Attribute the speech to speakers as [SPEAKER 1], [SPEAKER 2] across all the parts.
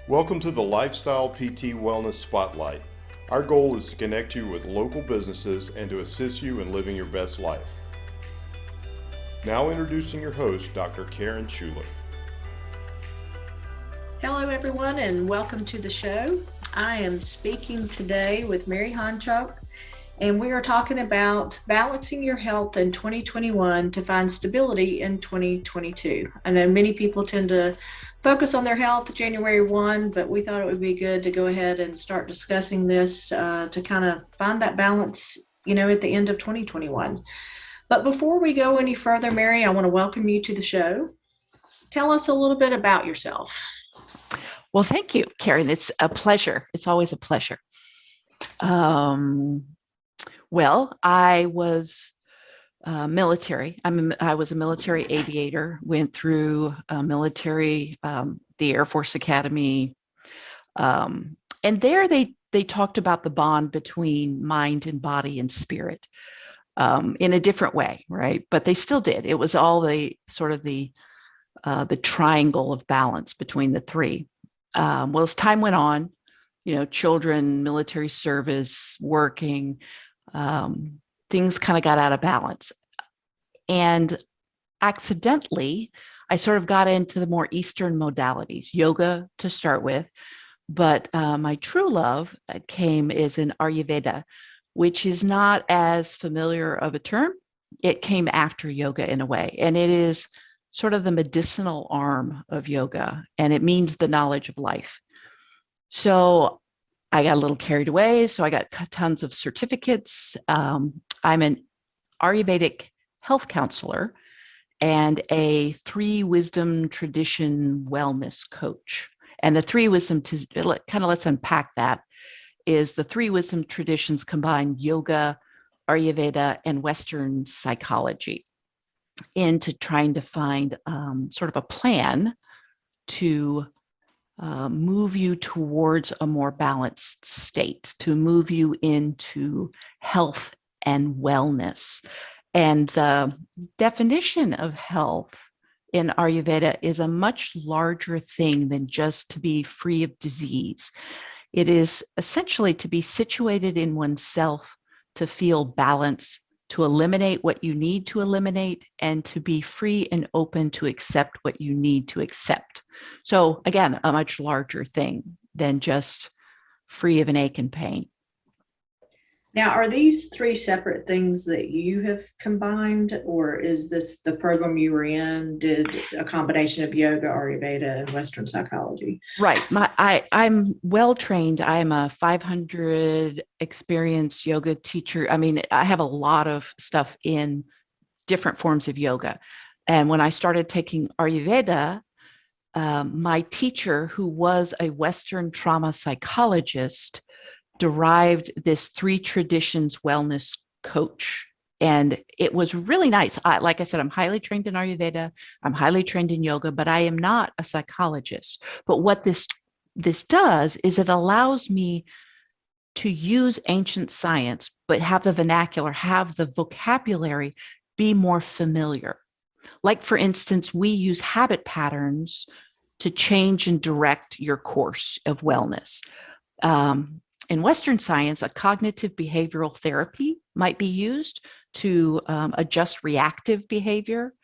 [SPEAKER 1] Welcome to the Lifestyle PT Wellness Spotlight. Our goal is to connect you with local businesses and to assist you in living your best life. Now introducing your host, Dr. Karen Shuler.
[SPEAKER 2] Hello, everyone, and welcome to the show. I am speaking today with Mary Honchock, and we are talking about balancing your health in 2021 to find stability in 2022. I know many people tend to focus on their health January 1, but we thought it would be good to go ahead and start discussing this to kind of find that balance, at the end of 2021. But before we go any further, Mary, I want to welcome you to the show. Tell us a little bit about yourself.
[SPEAKER 3] Well, thank you, Karen. It's a pleasure. It's always a pleasure. Well, I was military. I was a military aviator, went through military, the Air Force Academy. And there they talked about the bond between mind and body and spirit in a different way, right? But they still did. It was all the triangle of balance between the three. Well, as time went on, children, military service, working, things kind of got out of balance. And accidentally, I sort of got into the more Eastern modalities, yoga to start with. But my true love is in Ayurveda, which is not as familiar of a term. It came after yoga in a way, and it is sort of the medicinal arm of yoga, and it means the knowledge of life. So I got a little carried away. So I got tons of certificates. I'm an Ayurvedic Health Counselor and a 3 wisdom tradition wellness coach. And the 3 wisdom, let's unpack that, is the 3 wisdom traditions combine yoga, Ayurveda, and Western psychology into trying to find sort of a plan to move you towards a more balanced state, to move you into health and wellness. And the definition of health in Ayurveda is a much larger thing than just to be free of disease. It is essentially to be situated in oneself, to feel balance, to eliminate what you need to eliminate, and to be free and open to accept what you need to accept. So again, a much larger thing than just free of an ache and pain.
[SPEAKER 2] Now, are these 3 separate things that you have combined, or is this the program you were in did a combination of yoga, Ayurveda, and Western psychology?
[SPEAKER 3] Right. I'm well trained. I'm a 500 experienced yoga teacher. I mean, I have a lot of stuff in different forms of yoga. And when I started taking Ayurveda, my teacher, who was a Western trauma psychologist, derived this 3 traditions wellness coach. And it was really nice. Like I said, I'm highly trained in Ayurveda. I'm highly trained in yoga, but I am not a psychologist. But what this does is it allows me to use ancient science, but have the vernacular, have the vocabulary be more familiar. Like, for instance, we use habit patterns to change and direct your course of wellness. In Western science, a cognitive behavioral therapy might be used to adjust reactive behavior.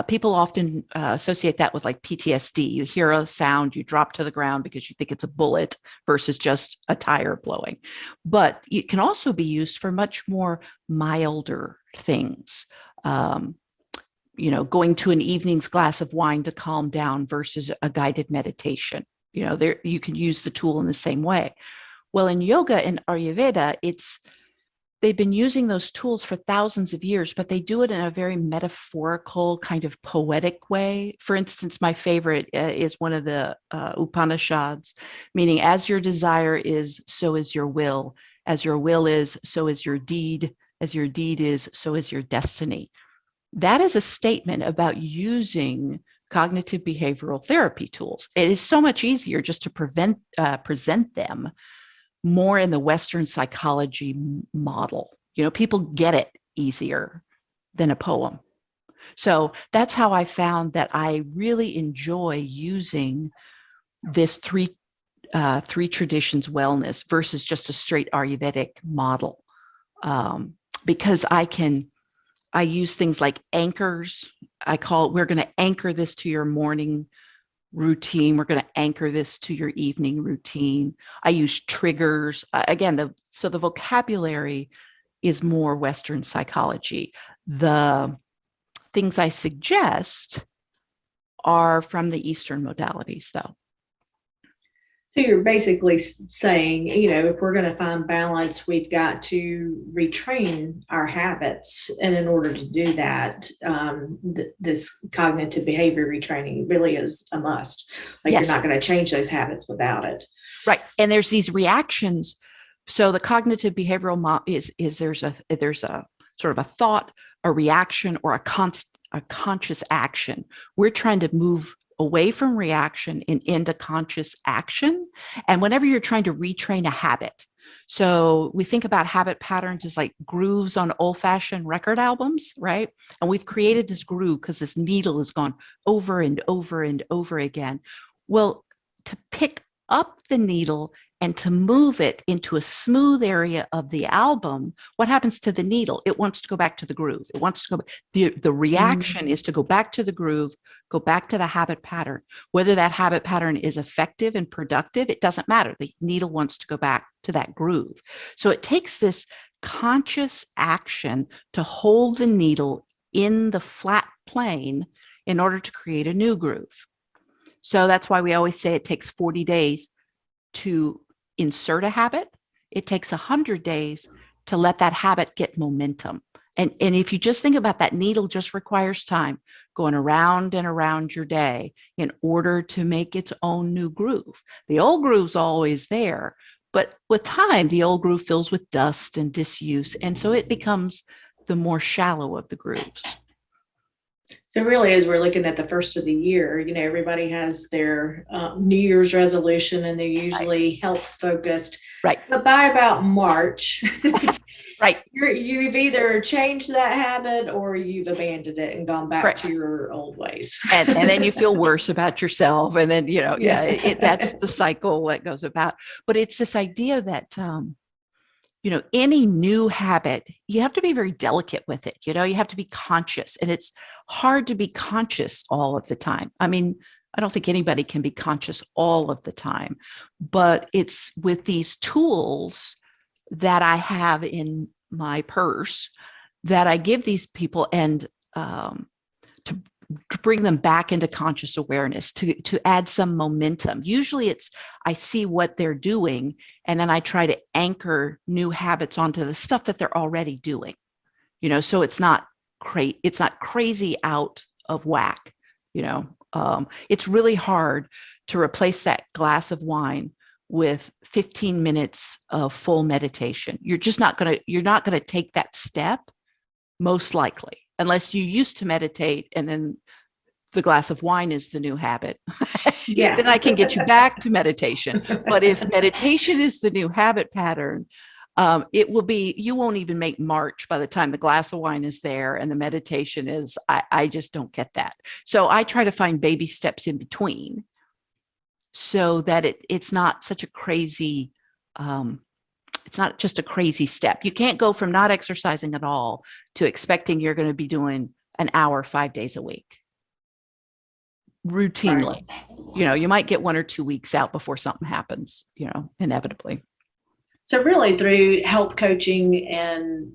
[SPEAKER 3] People often associate that with like PTSD. You hear a sound, you drop to the ground because you think it's a bullet versus just a tire blowing. But it can also be used for much more milder things. Going to an evening's glass of wine to calm down versus a guided meditation. You can use the tool in the same way. Well, in yoga and Ayurveda, they've been using those tools for thousands of years, but they do it in a very metaphorical, kind of poetic way. For instance, my favorite is one of the Upanishads, meaning as your desire is, so is your will. As your will is, so is your deed. As your deed is, so is your destiny. That is a statement about using cognitive behavioral therapy tools. It is so much easier just to present them more in the Western psychology model. People get it easier than a poem. So that's how I found that I really enjoy using this three traditions wellness versus just a straight Ayurvedic model. Because I use things like anchors. We're going to anchor this to your morning routine. We're going to anchor this to your evening routine. I use triggers. Again, so the vocabulary is more Western psychology. The things I suggest are from the Eastern modalities, though.
[SPEAKER 2] So you're basically saying, if we're going to find balance, we've got to retrain our habits. And in order to do that, this cognitive behavior retraining really is a must. Like,
[SPEAKER 3] yes.
[SPEAKER 2] You're not going to change those habits without it.
[SPEAKER 3] Right. And there's these reactions. So the cognitive behavioral is there's a sort of a thought, a reaction, or a conscious action. We're trying to move away from reaction and into conscious action. And whenever you're trying to retrain a habit, so we think about habit patterns as like grooves on old-fashioned record albums, right? And we've created this groove because this needle has gone over and over and over again. Well, to pick up the needle and to move it into a smooth area of the album, what happens to the needle? It wants to go back to the groove. It wants to go. The reaction is to go back to the groove, go back to the habit pattern. Whether that habit pattern is effective and productive, it doesn't matter. The needle wants to go back to that groove. So it takes this conscious action to hold the needle in the flat plane in order to create a new groove. So that's why we always say it takes 40 days to insert a habit. It takes 100 days to let that habit get momentum. And if you just think about that needle, just requires time going around and around your day in order to make its own new groove. The old groove's always there, but with time, the old groove fills with dust and disuse. And so it becomes the more shallow of the grooves.
[SPEAKER 2] So really, as we're looking at the first of the year, everybody has their New Year's resolution, and they're usually health focused.
[SPEAKER 3] Right.
[SPEAKER 2] But by about March,
[SPEAKER 3] right,
[SPEAKER 2] you've either changed that habit or you've abandoned it and gone back to your old ways.
[SPEAKER 3] and then you feel worse about yourself, and then that's the cycle that goes about. But it's this idea that any new habit, you have to be very delicate with it. You have to be conscious, and it's hard to be conscious all of the time. I mean, I don't think anybody can be conscious all of the time, but it's with these tools that I have in my purse that I give these people, and to bring them back into conscious awareness, to add some momentum. Usually I see what they're doing, and then I try to anchor new habits onto the stuff that they're already doing, so it's not crazy out of whack. It's really hard to replace that glass of wine with 15 minutes of full meditation. You're not going to take that step, most likely, unless you used to meditate and then the glass of wine is the new habit.
[SPEAKER 2] Yeah.
[SPEAKER 3] Then I can get you back to meditation. But if meditation is the new habit pattern, you won't even make March by the time the glass of wine is there and the meditation is. I just don't get that. So I try to find baby steps in between so that it's not such a crazy, it's not just a crazy step. You can't go from not exercising at all to expecting you're going to be doing an hour 5 days a week routinely. Right. You might get 1 or 2 weeks out before something happens, inevitably.
[SPEAKER 2] So really, through health coaching and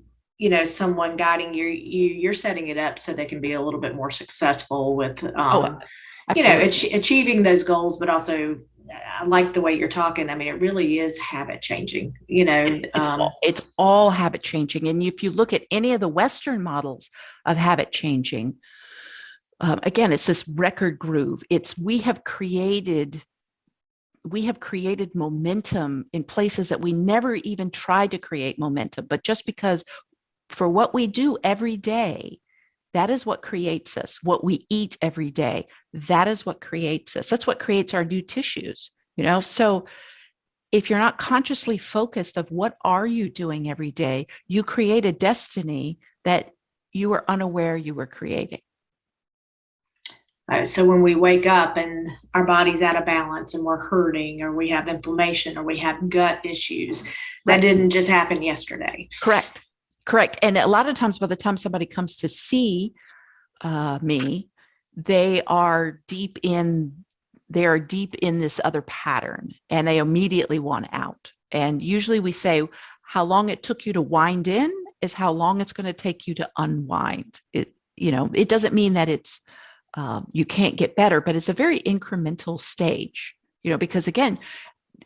[SPEAKER 2] someone guiding you're setting it up so they can be a little bit more successful with achieving those goals, but also I like the way you're talking. I mean, it really is habit changing,
[SPEAKER 3] it's all habit changing. And if you look at any of the Western models of habit changing, again, it's this record groove. We have created momentum in places that we never even tried to create momentum. But just because for what we do every day, that is what creates us. What we eat every day, that is what creates us. That's what creates our new tissues, So if you're not consciously focused of what are you doing every day, you create a destiny that you were unaware you were creating.
[SPEAKER 2] So when we wake up and our body's out of balance and we're hurting, or we have inflammation, or we have gut issues, that didn't just happen yesterday.
[SPEAKER 3] Correct. And a lot of times by the time somebody comes to see me, they are deep in this other pattern, and they immediately want out. And usually we say, how long it took you to wind in is how long it's going to take you to unwind. It doesn't mean that it's you can't get better, but it's a very incremental stage, because again,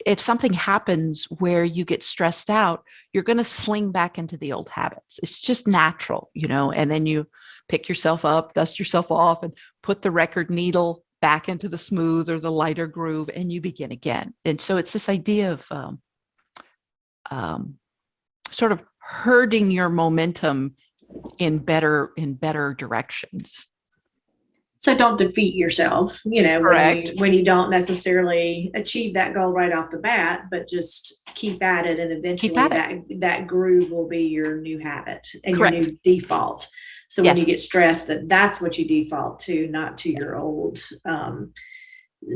[SPEAKER 3] if something happens where you get stressed out, you're going to sling back into the old habits. It's just natural, and then you pick yourself up, dust yourself off, and put the record needle back into the smooth or the lighter groove, and you begin again. And so it's this idea of sort of herding your momentum in better directions.
[SPEAKER 2] So don't defeat yourself,
[SPEAKER 3] Correct.
[SPEAKER 2] when you don't necessarily achieve that goal right off the bat, but just keep at it, and eventually that groove will be your new habit and
[SPEAKER 3] Correct.
[SPEAKER 2] your new default. So
[SPEAKER 3] Yes.
[SPEAKER 2] when you get stressed, that's what you default to, not to your old,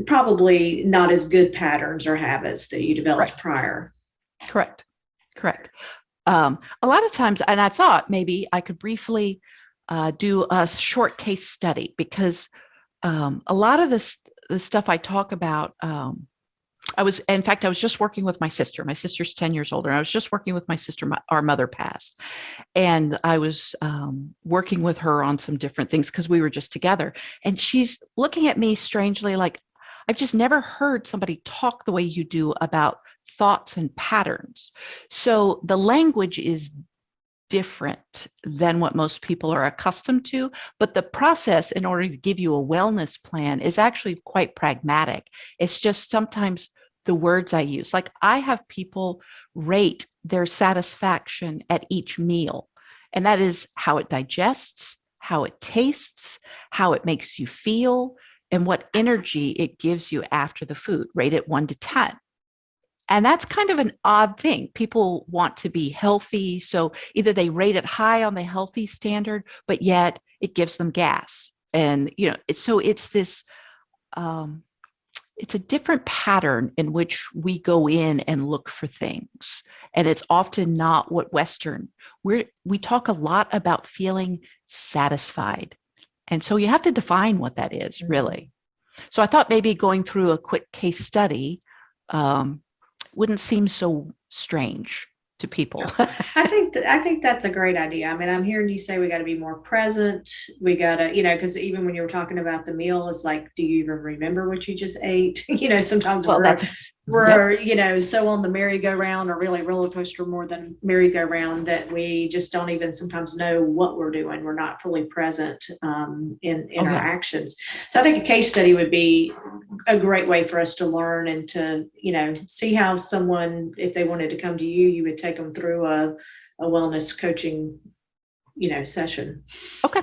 [SPEAKER 2] probably not as good patterns or habits that you developed prior.
[SPEAKER 3] Correct. A lot of times, and I thought maybe I could briefly do a short case study, because a lot of the stuff I talk about, I was just working with my sister. My sister's 10 years older. I was just working with my sister. Our mother passed. And I was working with her on some different things because we were just together. And she's looking at me strangely like, I've just never heard somebody talk the way you do about thoughts and patterns. So the language is different than what most people are accustomed to, but the process in order to give you a wellness plan is actually quite pragmatic. It's just sometimes the words I use, like I have people rate their satisfaction at each meal, and that is how it digests, how it tastes, how it makes you feel, and what energy it gives you after the food. Rate it 1 to 10. And that's kind of an odd thing. People want to be healthy. So either they rate it high on the healthy standard, but yet it gives them gas. And, it's this, it's a different pattern in which we go in and look for things. And it's often not what Western, we talk a lot about feeling satisfied. And so you have to define what that is, really. So I thought maybe going through a quick case study wouldn't seem so strange to people.
[SPEAKER 2] I think that's a great idea. I mean, I'm hearing you say we got to be more present. We got to, because even when you were talking about the meal, it's like, do you even remember what you just ate? Sometimes we're so on the merry-go-round, or really roller coaster more than merry-go-round, that we just don't even sometimes know what we're doing. We're not fully present in our actions. So I think a case study would be a great way for us to learn and to, see how someone, if they wanted to come to you, you would take them through a wellness coaching, session.
[SPEAKER 3] Okay.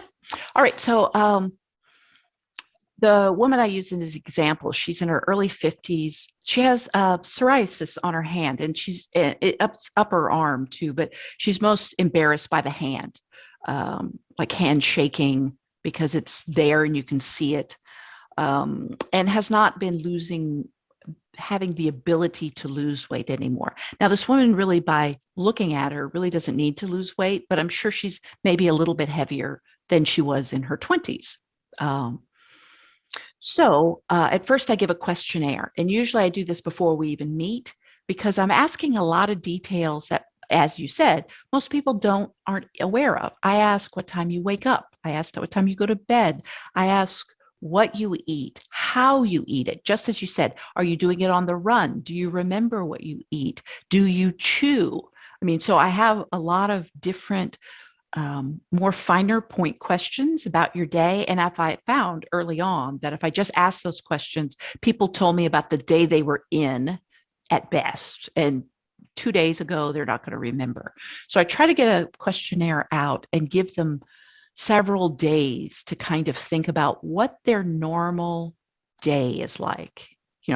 [SPEAKER 3] All right. So the woman I use as an example, she's in her early 50s. She has psoriasis on her hand, and she's up her arm too, but she's most embarrassed by the hand, like hand shaking, because it's there and you can see it, and has not been having the ability to lose weight anymore. Now, this woman really, by looking at her, really doesn't need to lose weight, but I'm sure she's maybe a little bit heavier than she was in her 20s. So at first I give a questionnaire, and usually I do this before we even meet, because I'm asking a lot of details that, as you said, most people aren't aware of. I ask what time you wake up. I ask what time you go to bed. I ask what you eat, how you eat it. Just as you said, are you doing it on the run? Do you remember what you eat? Do you chew? I mean, so I have a lot of different more finer point questions about your day. And if I found early on that if I just asked those questions, people told me about the day they were in at best. And 2 days ago, they're not going to remember. So I try to get a questionnaire out and give them several days to kind of think about what their normal day is like,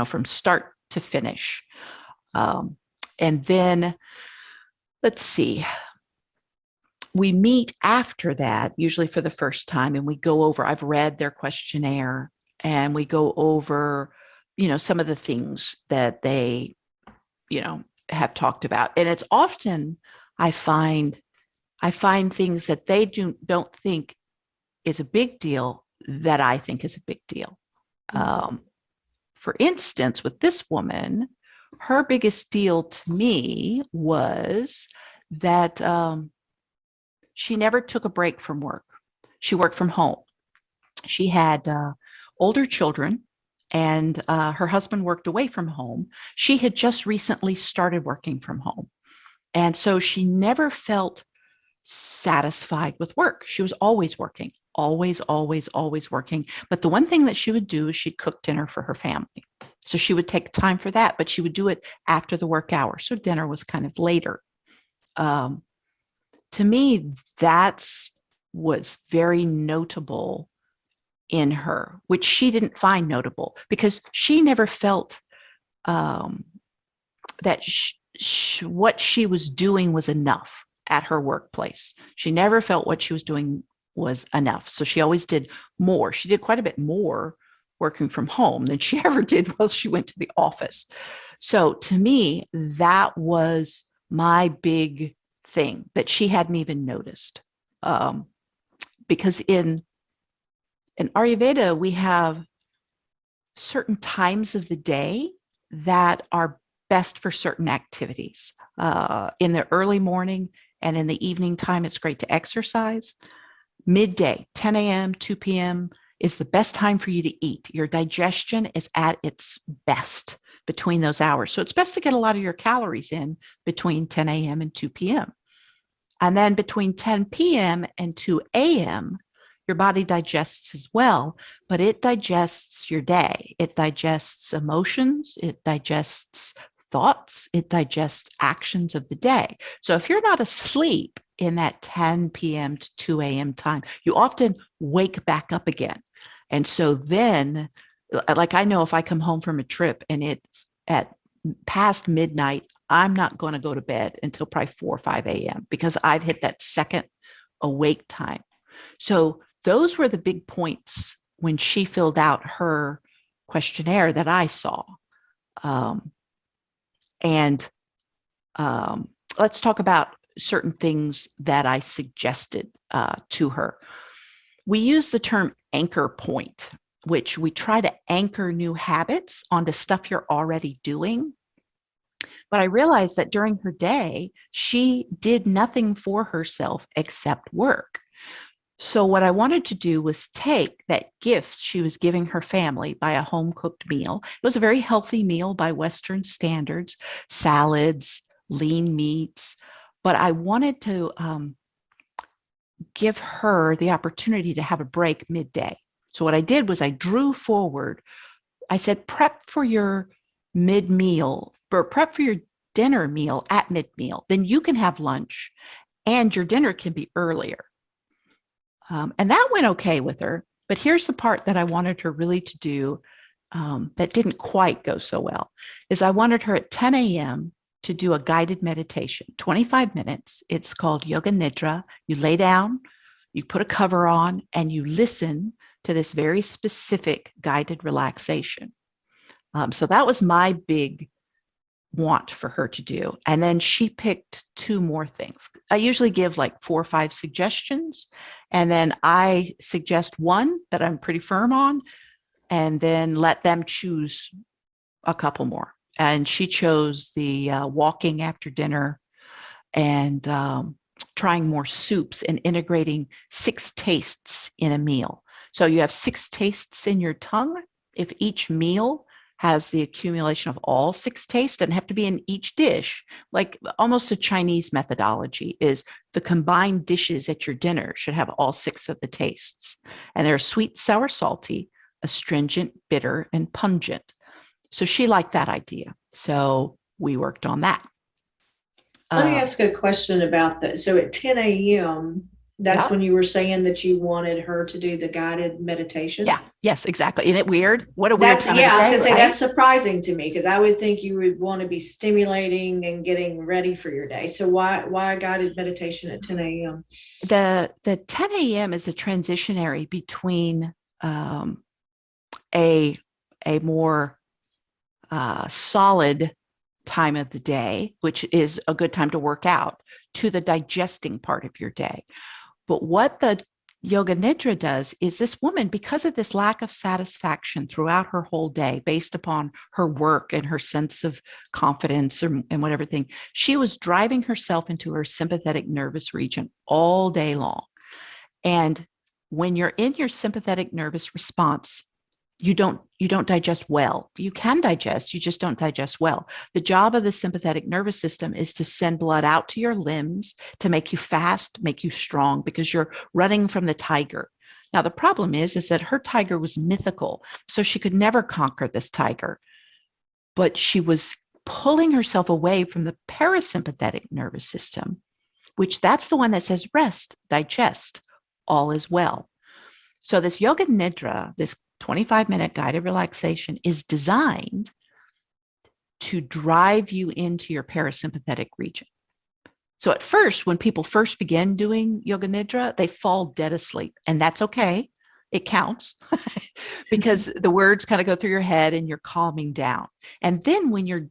[SPEAKER 3] from start to finish. And then let's see, we meet after that, usually for the first time, and we go over, I've read their questionnaire, and we go over, some of the things that they, have talked about. And it's often, I find things that they don't think is a big deal that I think is a big deal. For instance, with this woman, her biggest deal to me was that she never took a break from work. She worked from home. She had older children, and her husband worked away from home. She had just recently started working from home. And so she never felt satisfied with work. She was always working, always, always, always working. But the one thing that she would do is she'd cook dinner for her family. So she would take time for that, but she would do it after the work hour. So dinner was kind of later. To me, was very notable in her, which she didn't find notable because she never felt that what she was doing was enough at her workplace. She never felt what she was doing was enough. So she always did more. She did quite a bit more working from home than she ever did while she went to the office. So to me, that was my big thing that she hadn't even noticed. Because in Ayurveda, we have certain times of the day that are best for certain activities. In the early morning and in the evening time, it's great to exercise. Midday, 10 a.m., 2 p.m. is the best time for you to eat. Your digestion is at its best between those hours. So it's best to get a lot of your calories in between 10 a.m. and 2 p.m. And then between 10 p.m. and 2 a.m., your body digests as well, but it digests your day. It digests emotions. It digests thoughts. It digests actions of the day. So if you're not asleep in that 10 p.m. to 2 a.m. time, you often wake back up again. And so then, like I know if I come home from a trip and it's at past midnight, I'm not going to go to bed until probably 4 or 5 a.m. because I've hit that second awake time. So those were the big points when she filled out her questionnaire that I saw. Let's talk about certain things that I suggested to her. We use the term anchor point, which we try to anchor new habits onto stuff you're already doing. But I realized that during her day, she did nothing for herself except work. So what I wanted to do was take that gift she was giving her family by a home-cooked meal. It was a very healthy meal by Western standards, salads, lean meats. But I wanted to give her the opportunity to have a break midday. So what I did was I drew forward. I said, prep for your mid-meal, or prep for your dinner meal at mid-meal. Then you can have lunch and your dinner can be earlier. And that went okay with her. But here's the part that I wanted her really to do that didn't quite go so well, is I wanted her at 10 a.m. to do a guided meditation, 25 minutes. It's called Yoga Nidra. You lay down, you put a cover on, and you listen to this very specific guided relaxation. So that was my big want for her to do. And then she picked 2 more things. I usually give like 4 or 5 suggestions, and then I suggest one that I'm pretty firm on, and then let them choose a couple more. And she chose the walking after dinner and trying more soups and integrating 6 tastes in a meal. So you have 6 tastes in your tongue. If each meal has the accumulation of all 6 tastes, doesn't have to be in each dish, like almost a Chinese methodology is the combined dishes at your dinner should have all 6 of the tastes. And they're sweet, sour, salty, astringent, bitter, and pungent. So she liked that idea. So we worked on that.
[SPEAKER 2] Let me ask a question about that. So at 10 a.m., that's when you were saying that you wanted her to do the guided meditation?
[SPEAKER 3] Yeah. Yes, exactly. Isn't it weird? What a weird time
[SPEAKER 2] I was
[SPEAKER 3] going
[SPEAKER 2] to say that's surprising to me because I would think you would want to be stimulating and getting ready for your day. So why guided meditation at 10 a.m.?
[SPEAKER 3] The 10 a.m. is a transitionary between a more solid time of the day, which is a good time to work out, to the digesting part of your day. But what the Yoga Nidra does is this woman, because of this lack of satisfaction throughout her whole day, based upon her work and her sense of confidence and whatever thing, she was driving herself into her sympathetic nervous region all day long. And when you're in your sympathetic nervous response, you don't digest well. You can digest, you just don't digest well. The job of the sympathetic nervous system is to send blood out to your limbs, to make you fast, make you strong, because you're running from the tiger. Now, the problem is that her tiger was mythical, so she could never conquer this tiger. But she was pulling herself away from the parasympathetic nervous system, which that's the one that says rest, digest, all is well. So this Yoga Nidra, this 25-minute guided relaxation, is designed to drive you into your parasympathetic region. So at first, when people first begin doing Yoga Nidra, they fall dead asleep, and that's okay. It counts because the words kind of go through your head and you're calming down. And then when you're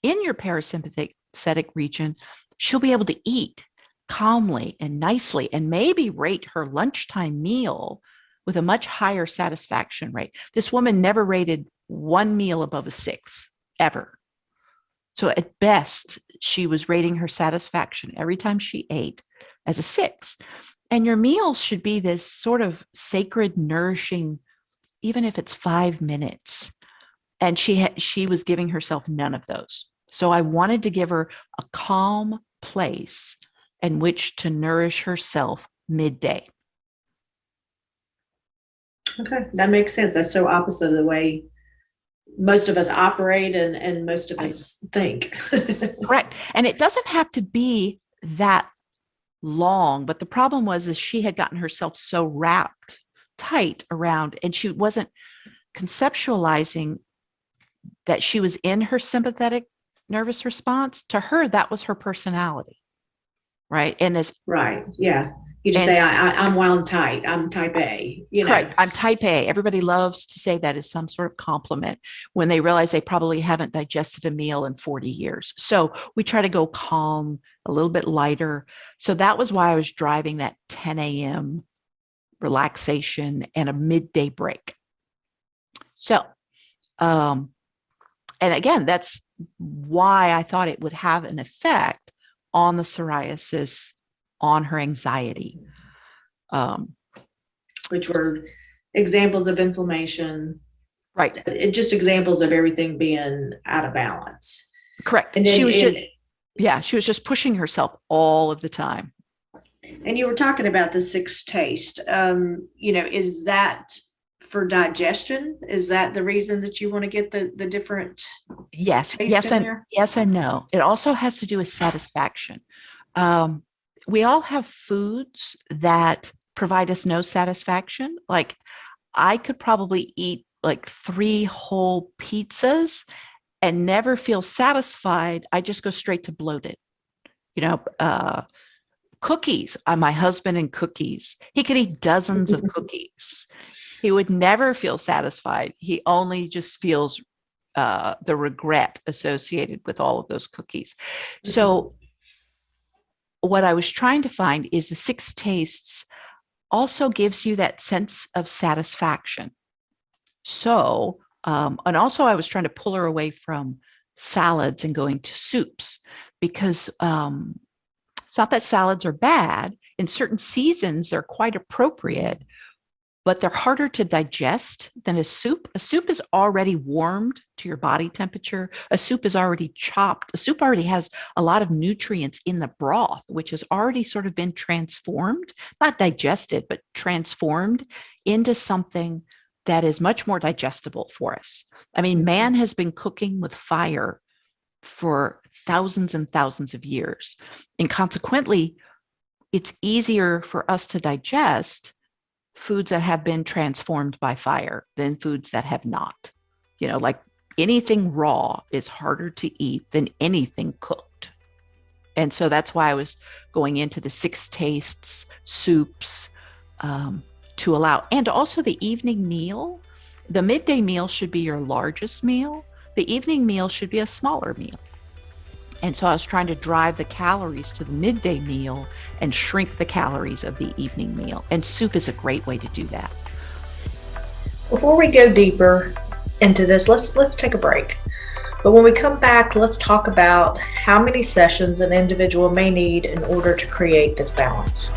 [SPEAKER 3] in your parasympathetic region, she'll be able to eat calmly and nicely and maybe rate her lunchtime meal with a much higher satisfaction rate. This woman never rated one meal above a 6, ever. So at best, she was rating her satisfaction every time she ate as a 6. And your meals should be this sort of sacred, nourishing, even if it's 5 minutes. And she was giving herself none of those. So I wanted to give her a calm place in which to nourish herself midday.
[SPEAKER 2] Okay, that makes sense. That's so opposite of the way most of us operate and most of us think.
[SPEAKER 3] Correct. And it doesn't have to be that long, but the problem was she had gotten herself so wrapped tight around, and she wasn't conceptualizing that she was in her sympathetic nervous response. To her, that was her personality, right? And this,
[SPEAKER 2] right, yeah. You just say, I'm wound tight. I'm type A.
[SPEAKER 3] Correct. I'm type A. Everybody loves to say that as some sort of compliment when they realize they probably haven't digested a meal in 40 years. So we try to go calm, a little bit lighter. So that was why I was driving that 10 a.m. relaxation and a midday break. So, and again, that's why I thought it would have an effect on the psoriasis, on her anxiety.
[SPEAKER 2] Which were examples of inflammation.
[SPEAKER 3] Right.
[SPEAKER 2] Just examples of everything being out of balance.
[SPEAKER 3] Correct. And she was just pushing herself all of the time.
[SPEAKER 2] And you were talking about the 6 taste. Is that for digestion? Is that the reason that you want to get the different
[SPEAKER 3] yes and no? It also has to do with satisfaction. We all have foods that provide us no satisfaction. Like I could probably eat like 3 whole pizzas and never feel satisfied. I just go straight to bloated. Cookies. My husband and cookies. He could eat dozens of cookies. He would never feel satisfied. He only just feels the regret associated with all of those cookies. So what I was trying to find is the 6 tastes also gives you that sense of satisfaction. So, and also I was trying to pull her away from salads and going to soups, because it's not that salads are bad. In certain seasons, they're quite appropriate, but they're harder to digest than a soup. A soup is already warmed to your body temperature. A soup is already chopped. A soup already has a lot of nutrients in the broth, which has already sort of been transformed, not digested, but transformed into something that is much more digestible for us. I mean, man has been cooking with fire for thousands and thousands of years. And consequently, it's easier for us to digest foods that have been transformed by fire than foods that have not. Like anything raw is harder to eat than anything cooked. And so that's why I was going into the 6 tastes, soups, to allow, and also the evening meal The midday meal should be your largest meal. The evening meal should be a smaller meal. And so I was trying to drive the calories to the midday meal and shrink the calories of the evening meal. And soup is a great way to do that.
[SPEAKER 4] Before we go deeper into this, let's take a break. But when we come back, let's talk about how many sessions an individual may need in order to create this balance.